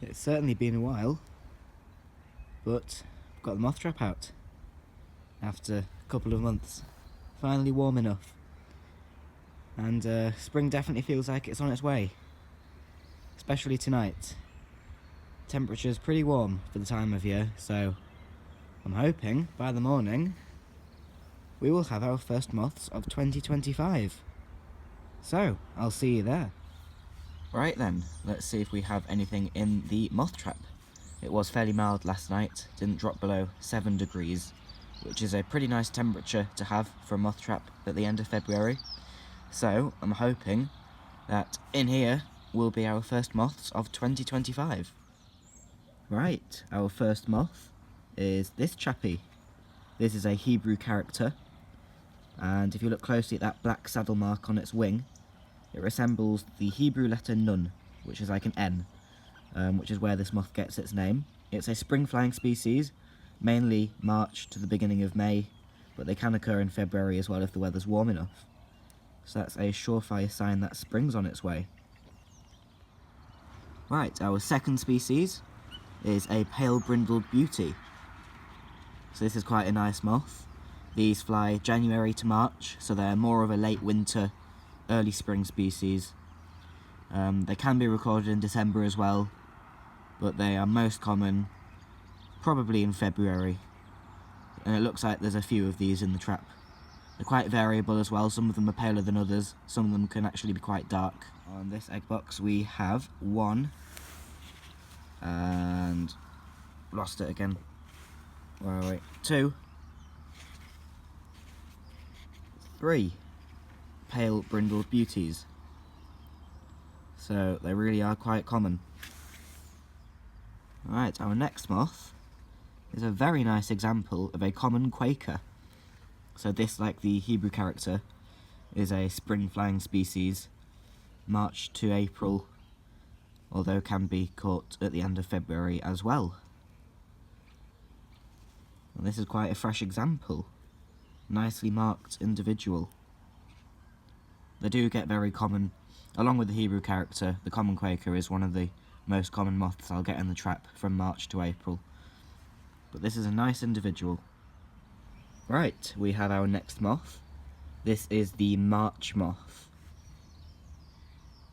It's certainly been a while, but I've got the moth trap out after a couple of months. Finally warm enough. And spring definitely feels like it's on its way, especially tonight. Temperature's pretty warm for the time of year, so I'm hoping by the morning we will have our first moths of 2025. So, I'll see you there. Right then, let's see if we have anything in the moth trap. It was fairly mild last night, didn't drop below 7 degrees, which is a pretty nice temperature to have for a moth trap at the end of February. So, I'm hoping that in here will be our first moths of 2025. Right, our first moth is this chappie. This is a Hebrew character, and if you look closely at that black saddle mark on its wing, it resembles the Hebrew letter Nun, which is like an N, which is where this moth gets its name. It's a spring-flying species, mainly March to the beginning of May, but they can occur in February as well if the weather's warm enough. So that's a surefire sign that spring's on its way. Right, our second species is a pale brindled beauty. So this is quite a nice moth. These fly January to March, so they're more of a late winter, early spring species. They can be recorded in December as well, but they are most common probably in February. And it looks like there's a few of these in the trap. They're quite variable as well, some of them are paler than others, some of them can actually be quite dark. On this egg box we have one, and lost it again. Wait, 2, 3 pale brindled beauties. So they really are quite common. Right, our next moth is a very nice example of a common Quaker. So this, like the Hebrew character, is a spring-flying species, March to April, although can be caught at the end of February as well. And this is quite a fresh example, nicely marked individual. They do get very common, along with the Hebrew character. The common Quaker is one of the most common moths I'll get in the trap from March to April. But this is a nice individual. Right, we have our next moth. This is the March moth.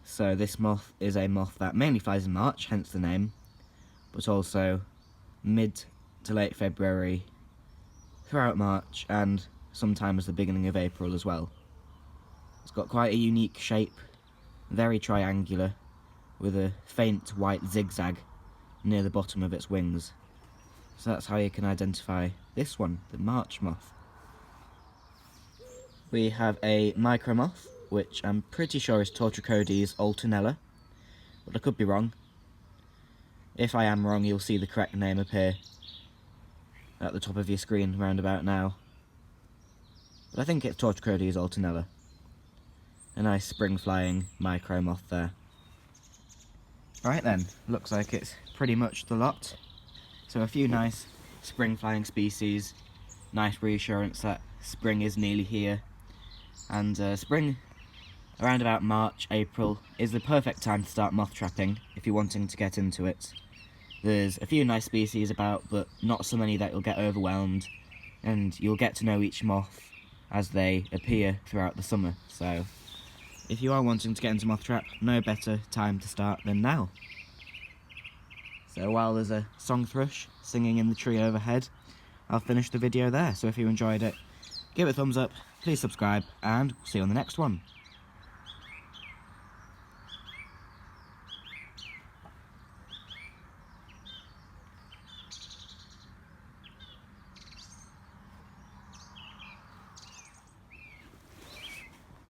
So this moth is a moth that mainly flies in March, hence the name, but also mid to late February, throughout March, and sometimes the beginning of April as well. It's got quite a unique shape, very triangular, with a faint white zigzag near the bottom of its wings. So that's how you can identify this one, the March moth. We have a micro moth, which I'm pretty sure is Tortricodes alternella, but I could be wrong. If I am wrong, you'll see the correct name appear at the top of your screen round about now. But I think it's Tortricodes alternella. A nice spring-flying micro moth there. Right then, looks like it's pretty much the lot. So a few nice spring-flying species, nice reassurance that spring is nearly here. And spring, around about March, April, is the perfect time to start moth trapping if you're wanting to get into it. There's a few nice species about, but not so many that you'll get overwhelmed, and you'll get to know each moth as they appear throughout the summer. So if you are wanting to get into moth trap, no better time to start than now. So while there's a song thrush singing in the tree overhead, I'll finish the video there. So if you enjoyed it, give it a thumbs up, please subscribe, and see you on the next one.